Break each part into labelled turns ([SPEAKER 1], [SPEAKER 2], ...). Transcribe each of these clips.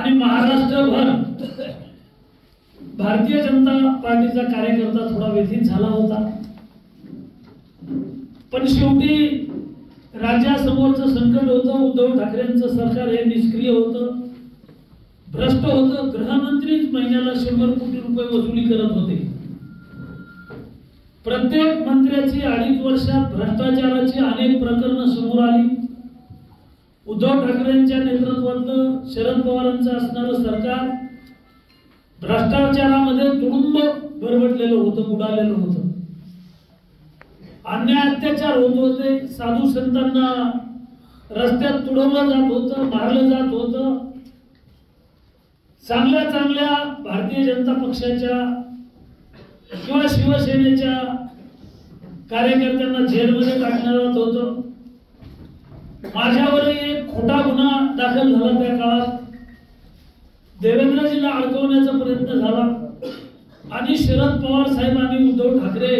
[SPEAKER 1] आणि महाराष्ट्रभर भारतीय जनता पार्टीचा कार्यकर्ता थोडा व्यथित झाला होता। पण शेवटी राज्यासमोरचं संकट होतं, उद्धव ठाकरेंचं सरकार हे निष्क्रिय होतं, भ्रष्ट होतं। गृहमंत्रीच महिन्याला 100 कोटी रुपये वसुली करत होते। प्रत्येक मंत्र्याची 2.5 वर्षात भ्रष्टाचाराची अनेक प्रकरणं समोर आली। उद्धव ठाकरेंच्या नेतृत्वातलं शरद पवारांचं असणारं सरकार भ्रष्टाचारामध्ये तुडुंब भरवटलेलं होतं, बुडालेलं होतं। अन्याय अत्याचार होत होते, साधू संतांना रस्त्यात तुडवलं जात होतं, मारलं जात होतं। चांगल्या चांगल्या भारतीय जनता पक्षाच्या किंवा शिवसेनेच्या कार्यकर्त्यांना जेलमध्ये टाकण्यात येत होतं। माझ्यावरही एक खोटा गुन्हा दाखल झाला त्या काळात, देवेंद्रजीला अडकवण्याचा प्रयत्न झाला आणि शरद पवार साहेब आणि उद्धव ठाकरे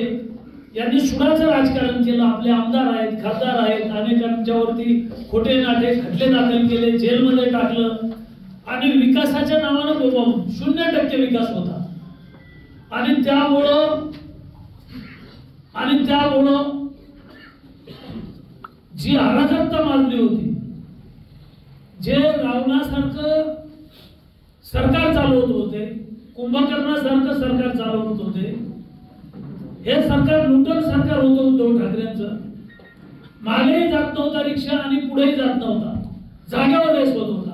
[SPEAKER 1] यांनी सुडाचं राजकारण केलं। आपले आमदार आहेत, खासदार आहेत, अनेकांच्यावरती खोटे नाटे खटले दाखल केले, जेलमध्ये टाकलं आणि विकासाच्या नावानं बोलवून 0% विकास होता। आणि त्यामुळं जी अराजकता माजली होती, जे रावणासारखं सरकार चालवत होते, कुंभकर्णासारखं सरकार चालवत होते, हे सरकार लुटन सरकार होतं उद्धव ठाकरेंचं। मागेही जात नव्हता रिक्षा आणि पुढेही जात नव्हता, जागेवर रेस होत होता।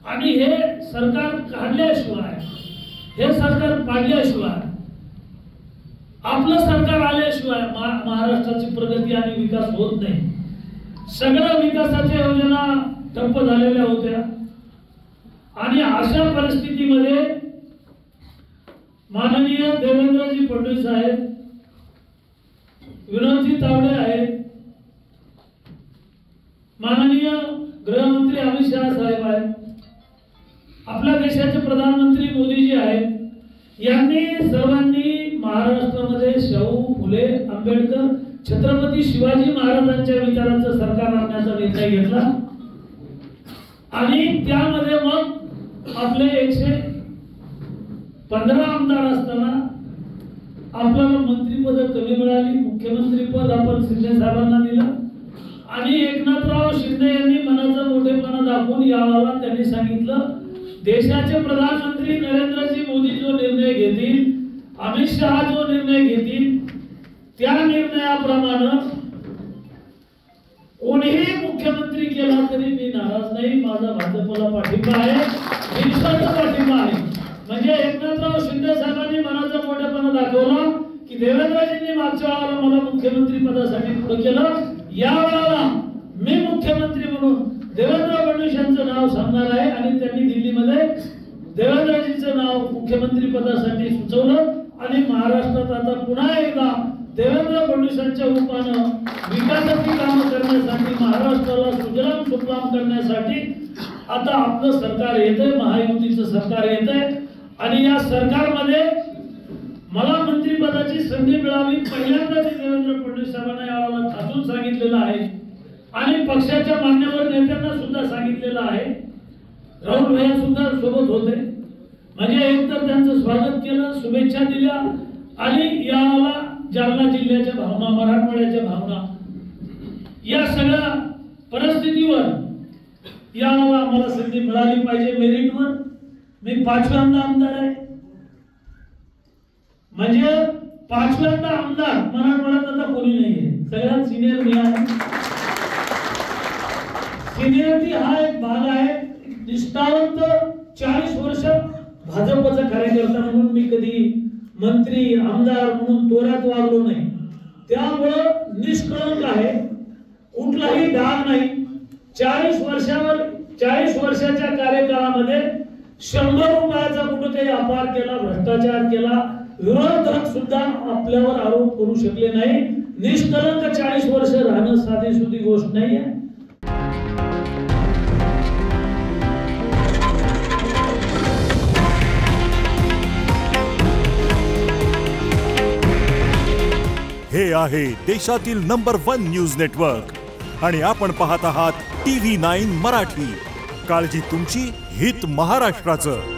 [SPEAKER 1] आणि हे सरकार काढल्याशिवाय, हे सरकार पाडल्याशिवाय, आपलं सरकार आल्याशिवाय महाराष्ट्राची प्रगती आणि विकास होत नाही। सगळ्या विकासाच्या योजना ठप्प झालेल्या होत्या आणि अशा परिस्थितीमध्ये माननीय देवेंद्रजी फडणवीस आहेत, विनोदजी तावडे आहेत, माननीय गृहमंत्री अमित शहा साहेब आहेत, आपल्या देशाचे प्रधानमंत्री मोदीजी आहेत, यांनी सर्वांनी महाराष्ट्रामध्ये शाहू फुले आंबेडकर छत्रपती शिवाजी महाराजांच्या विचारांचं सरकार आणण्याचा निर्णय घेतला। आणि त्यामध्ये मग आपले 115 आमदार असताना आपल्याला मंत्रिपद कमी मिळाली। मुख्यमंत्री पद आपण शिंदे साहेबांना दिलं आणि एकनाथराव शिंदे यांनी मनाचा मोठेपणा दाखवून यावेळेला त्यांनी सांगितलं, देशाचे प्रधानमंत्री नरेंद्रजी मोदी जो निर्णय घेतील, अमित शहा जो निर्णय घेतील, त्या निर्णयाप्रमाणे कोणीही मुख्यमंत्री केला तरी मी नाराज नाही, माझा भाजपला पाठिंबा आहे, विश्वाचा पाठिंबा आहे। म्हणजे एकनाथराव शिंदे साहेबांनी मनाचा मोठेपणा दाखवला की देवेंद्रजींनी मागच्या वेळेला मला मुख्यमंत्री पदासाठी पुढे केलं, या वेळेला मी मुख्यमंत्री म्हणून देवेंद्र फडणवीस यांचं नाव सांगणार आहे। आणि त्यांनी दिल्लीमध्ये देवेंद्रजींचं नाव मुख्यमंत्री पदासाठी सुचवलं आणि महाराष्ट्रात आता पुन्हा एकदा देवेंद्र फडणवीसांच्या रूपानं विकासाची कामं करण्यासाठी, महाराष्ट्राला सुजलाम सुफलाम करण्यासाठी आता आपलं सरकार येतंय, महायुतीचं सरकार येतंय। आणि या सरकारमध्ये मला मंत्रिपदाची संधी मिळावी, पहिल्यांदा देवेंद्र फडणवीस साहेबांना यावेळेला ठासून सांगितलेलं आहे आणि पक्षाच्या मान्यवर नेत्यांना सुद्धा सांगितलेलं आहे। राहुल भैया सुद्धा सोबत होते, म्हणजे एकतर त्यांचं स्वागत केलं, शुभेच्छा दिल्या आणि यावेळेला जालना जिल्ह्याच्या भावना, मराठवाड्याच्या भावना, या सगळ्या परिस्थितीवर यावेळेला आम्हाला संधी मिळाली पाहिजे मेरिटवर। मी 5व्यांदा आमदार आहे, म्हणजे 5व्यांदा आमदार मराठवाड्यात आता कोणी नाहीये, सगळ्यात सिनियर मी आहे। सिनियरिटी हा एक भाग आहे। निष्ठावंत 40 वर्ष भाजपचा कार्यकर्ता म्हणून मी कधी मंत्री आमदार म्हणून तोऱ्यात वागलो नाही, त्यामुळं निष्कळंक आहे, कुठलाही डाग नाही। 40 वर्षाच्या कार्यकाळामध्ये 100 रुपयाचा कुठं काही अपहार केला, भ्रष्टाचार केला, विरोधक सुद्धा आपल्यावर आरोप करू शकले नाही। निष्कलंक 40 वर्ष राहणं साधीसुधी गोष्ट नाही आहे।
[SPEAKER 2] हे आहे देशातील नंबर 1 न्यूज नेटवर्क आणि आपण पाहत आहात TV9 मराठी। काळजी तुमची, हित महाराष्ट्राचं.